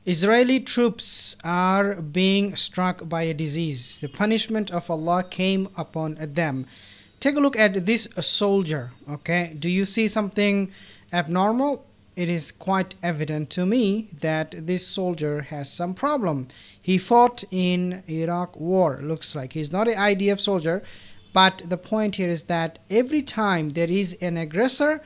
Israeli troops are being struck by a disease. The punishment of Allah came upon them. Take a look at this soldier. Okay, do you see something abnormal? It is quite evident to me that this soldier has some problem. He fought in Iraq war. Looks like he's not an IDF soldier, but the point here is that every time there is an aggressor,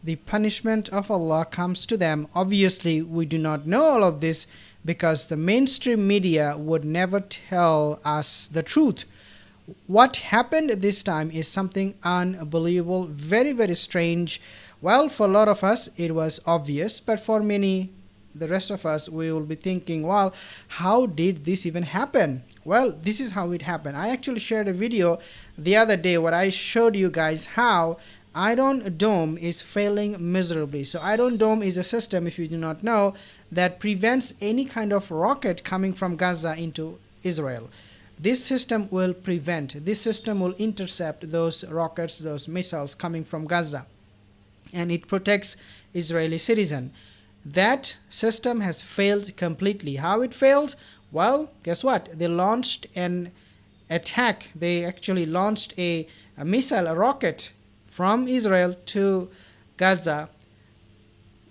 the punishment of Allah comes to them. Obviously, we do not know all of this because the mainstream media would never tell us the truth. What happened this time is something unbelievable, very, very strange. Well, for a lot of us, it was obvious, but for many, the rest of us, we will be thinking, well, how did this even happen? Well, this is how it happened. I actually shared a video the other day where I showed you guys how Iron Dome is failing miserably. So Iron Dome is a system, if you do not know, that prevents any kind of rocket coming from Gaza into Israel. This system will intercept those rockets, those missiles coming from Gaza, and it protects Israeli citizens. That system has failed completely. How it failed? Well, guess what? They launched an attack. They actually launched a missile, a rocket from Israel to Gaza.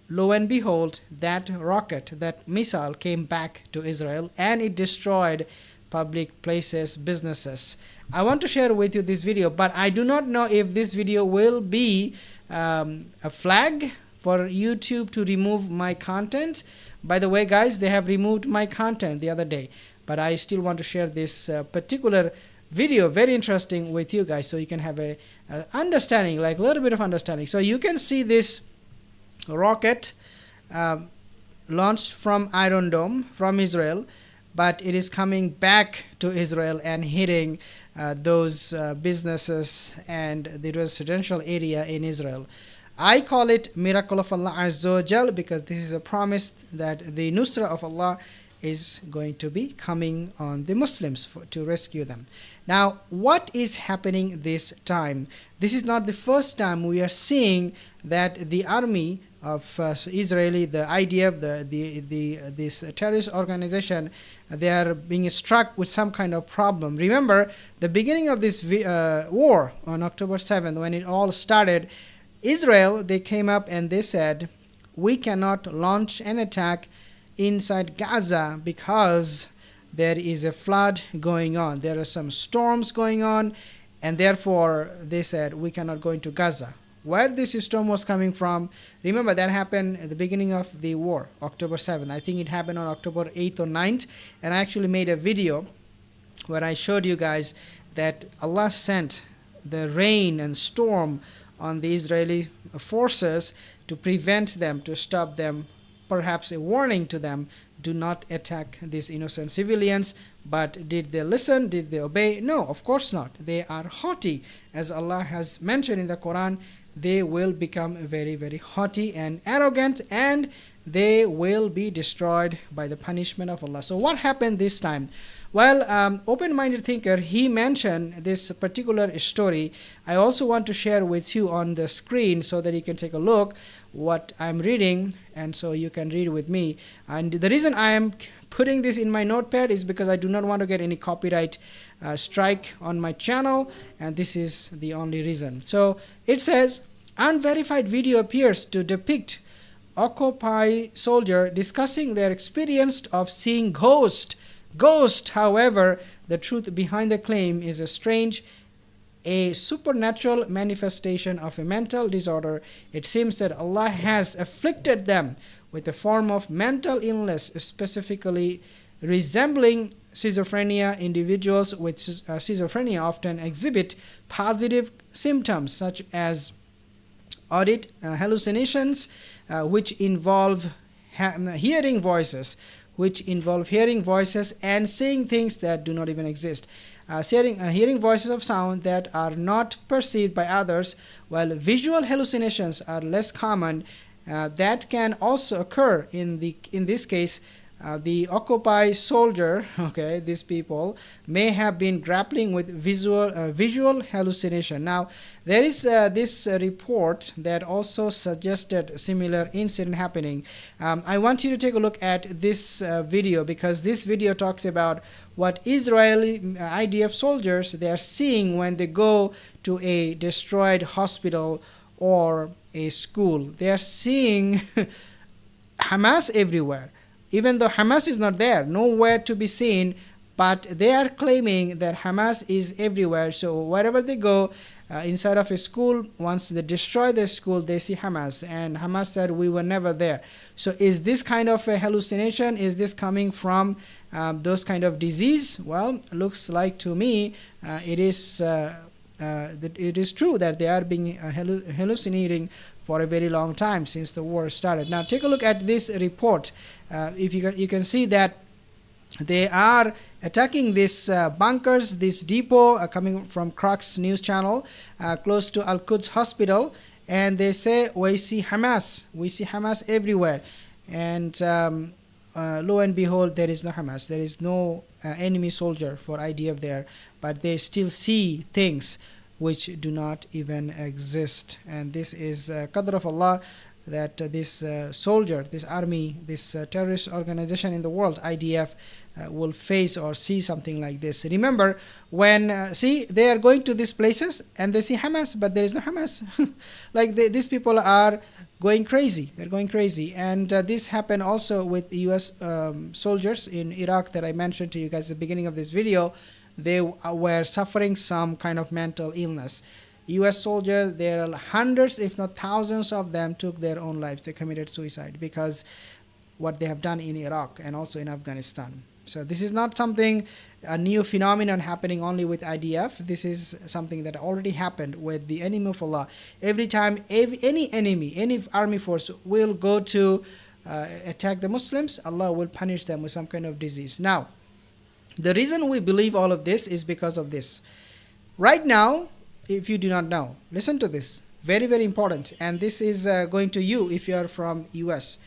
Lo and behold, that rocket, that missile came back to Israel and it destroyed public places, businesses. I want to share with you this video, but I do not know if this video will be a flag for YouTube to remove my content. By the way, guys, they have removed my content the other day, but I still want to share this particular video, very interesting, with you guys, so you can have a understanding, like a little bit of understanding. So you can see this rocket launched from Iron Dome from Israel, but it is coming back to Israel and hitting those businesses and the residential area in Israel. I call it miracle of Allah Azza wa Jal because this is a promise that the Nusra of Allah is going to be coming on the Muslims to rescue them. Now, what is happening this time? This is not the first time we are seeing that the army of Israeli, the IDF, this terrorist organization, they are being struck with some kind of problem. Remember, the beginning of this war on October 7th, when it all started, Israel, they came up and they said, we cannot launch an attack inside Gaza because there is a flood going on. There are some storms going on, and therefore they said we cannot go into Gaza. Where this storm was coming from, remember that happened at the beginning of the war, October 7th. I think it happened on October 8th or 9th, and I actually made a video where I showed you guys that Allah sent the rain and storm on the Israeli forces to prevent them, to stop them, perhaps a warning to them, do not attack these innocent civilians. But did they listen? Did they obey? No, of course not. They are haughty. As Allah has mentioned in the Quran, they will become very, very haughty and arrogant, and they will be destroyed by the punishment of Allah. So what happened this time? Well, open-minded thinker, he mentioned this particular story. I also want to share with you on the screen so that you can take a look what I'm reading, and so you can read with me. And the reason I am putting this in my notepad is because I do not want to get any copyright strike on my channel, and this is the only reason. So it says, unverified video appears to depict Occupy soldier discussing their experience of seeing ghost. However, the truth behind the claim is a supernatural manifestation of a mental disorder. It seems that Allah has afflicted them with a form of mental illness, specifically resembling schizophrenia. Individuals with schizophrenia often exhibit positive symptoms such as audit hallucinations, which involve hearing voices and seeing things that do not even exist. Hearing voices of sound that are not perceived by others, while visual hallucinations are less common. That can also occur in this case The Occupy soldier, okay, these people may have been grappling with visual hallucination. Now, there is this report that also suggested similar incident happening. I want you to take a look at this video, because this video talks about what Israeli IDF soldiers they are seeing when they go to a destroyed hospital or a school. They are seeing Hamas everywhere. Even though Hamas is not there, nowhere to be seen, but they are claiming that Hamas is everywhere. So wherever they go, inside of a school, once they destroy the school, they see Hamas. And Hamas said, we were never there. So is this kind of a hallucination? Is this coming from those kind of disease? Well, looks like to me it is true that they are being hallucinating for a very long time since the war started. Now take a look at this report. If you can see that they are attacking this bunkers, this depot coming from Crux news channel close to Al-Quds hospital, and they say we see Hamas everywhere, and lo and behold, there is no Hamas, there is no enemy soldier for IDF there, but they still see things which do not even exist. And this is qadr of Allah, that this soldier, this army, this terrorist organization in the world, IDF, will face or see something like this. Remember, when see, they are going to these places and they see Hamas, but there is no Hamas. Like these people are going crazy. They're going crazy. And this happened also with US soldiers in Iraq that I mentioned to you guys at the beginning of this video. They were suffering some kind of mental illness. US soldiers, there are hundreds if not thousands of them took their own lives. They committed suicide because what they have done in Iraq and also in Afghanistan. So this is not something, a new phenomenon happening only with IDF. This is something that already happened with the enemy of Allah. Every time any enemy, any army force will go to attack the Muslims, Allah will punish them with some kind of disease. Now, the reason we believe all of this is because of this. Right now, if you do not know, listen to this. Very, very important. And this is going to you if you are from US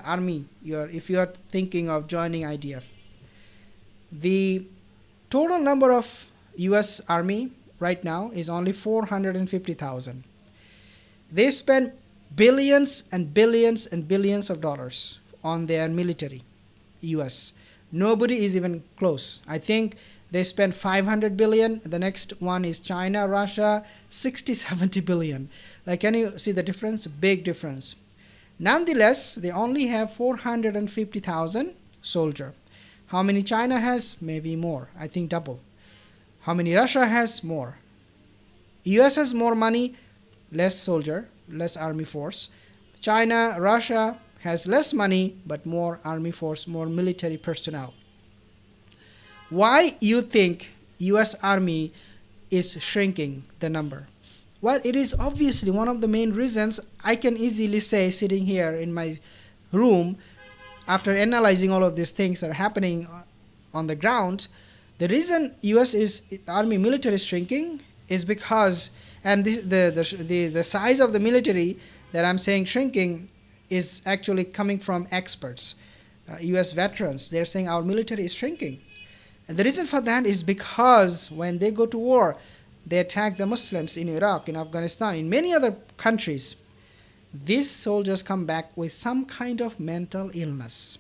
Army, if you are thinking of joining IDF. The total number of US Army right now is only 450,000. They spend billions and billions and billions of dollars on their military, US. Nobody is even close. I think they spend 500 billion. The next one is China, Russia, 60-70 billion. Like, can you see the difference? Big difference. Nonetheless, they only have 450,000 soldiers. How many China has? Maybe more. I think double. How many Russia has? More. US has more money, less soldier, less army force. China, Russia has less money, but more army force, more military personnel. Why you think US Army is shrinking the number? Well, it is obviously one of the main reasons. I can easily say, sitting here in my room, after analyzing all of these things that are happening on the ground, the reason US Army military is shrinking is because, and the size of the military that I'm saying shrinking is actually coming from experts, US veterans. They're saying our military is shrinking. And the reason for that is because when they go to war, they attack the Muslims in Iraq, in Afghanistan, in many other countries. These soldiers come back with some kind of mental illness.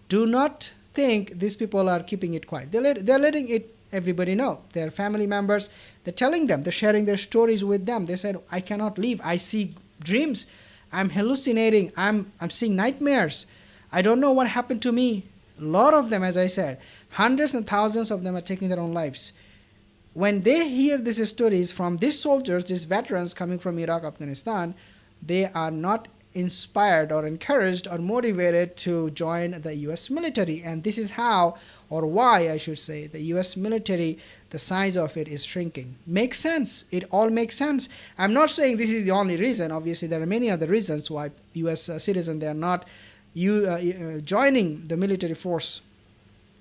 Do not think these people are keeping it quiet. They're letting everybody know. Their family members, they're telling them, they're sharing their stories with them. They said, I cannot leave. I see dreams. I'm hallucinating. I'm seeing nightmares. I don't know what happened to me. A lot of them, as I said, hundreds and thousands of them are taking their own lives. When they hear these stories from these soldiers, these veterans coming from Iraq, Afghanistan, they are not inspired or encouraged or motivated to join the US military. And this is how, or why I should say, the US military, the size of it is shrinking. Makes sense. It all makes sense. I'm not saying this is the only reason. Obviously, there are many other reasons why US citizens, they are not joining the military force.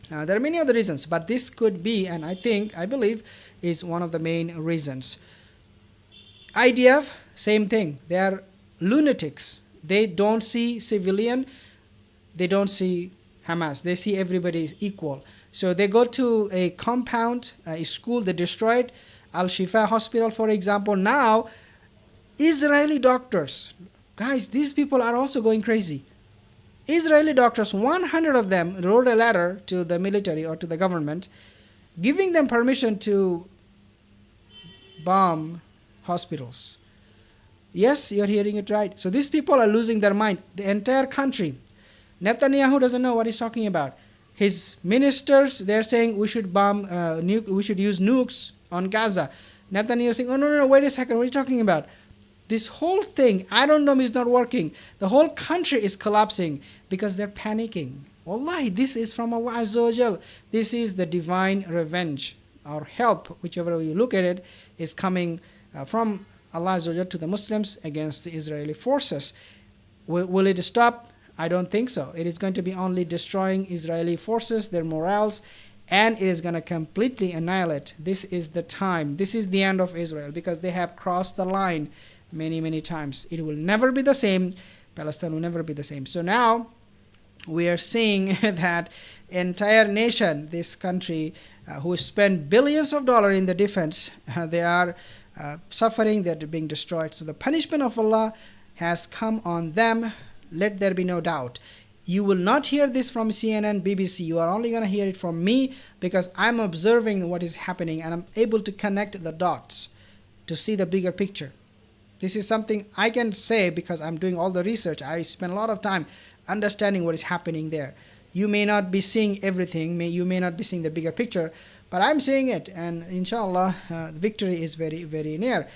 There are many other reasons, but this could be, and I believe, is one of the main reasons. IDF, same thing. They are lunatics. They don't see civilian. They don't see Hamas. They see everybody is equal. So they go to a compound, a school, they destroyed Al-Shifa hospital, for example. Now, Israeli doctors, guys, these people are also going crazy. Israeli doctors, 100 of them, wrote a letter to the military or to the government, giving them permission to bomb hospitals. Yes, you're hearing it right. So these people are losing their mind. The entire country. Netanyahu doesn't know what he's talking about. His ministers, they're saying we should bomb, we should use nukes on Gaza. Netanyahu is saying, oh, no, wait a second, what are you talking about? This whole thing, Iron Dome is not working. The whole country is collapsing because they're panicking. Wallahi, this is from Allah Azza wa Jal. This is the divine revenge or help, whichever way you look at it, is coming from Allah Azza wa Jal to the Muslims against the Israeli forces. Will it stop? I don't think so. It is going to be only destroying Israeli forces, their morals, and it is going to completely annihilate. This is the time. This is the end of Israel because they have crossed the line many, many times. It will never be the same. Palestine will never be the same. So now we are seeing that entire nation, this country, who spend billions of dollars in the defense, they are suffering, they're being destroyed. So the punishment of Allah has come on them. Let there be no doubt. You will not hear this from CNN, BBC. You are only going to hear it from me because I'm observing what is happening and I'm able to connect the dots to see the bigger picture. This is something I can say because I'm doing all the research. I spend a lot of time understanding what is happening there. You may not be seeing everything. You may not be seeing the bigger picture, but I'm seeing it. And inshallah, the victory is very, very near.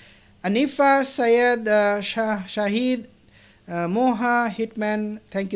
Anifa, SYED, Shahid, Moha, Hitman, thank you.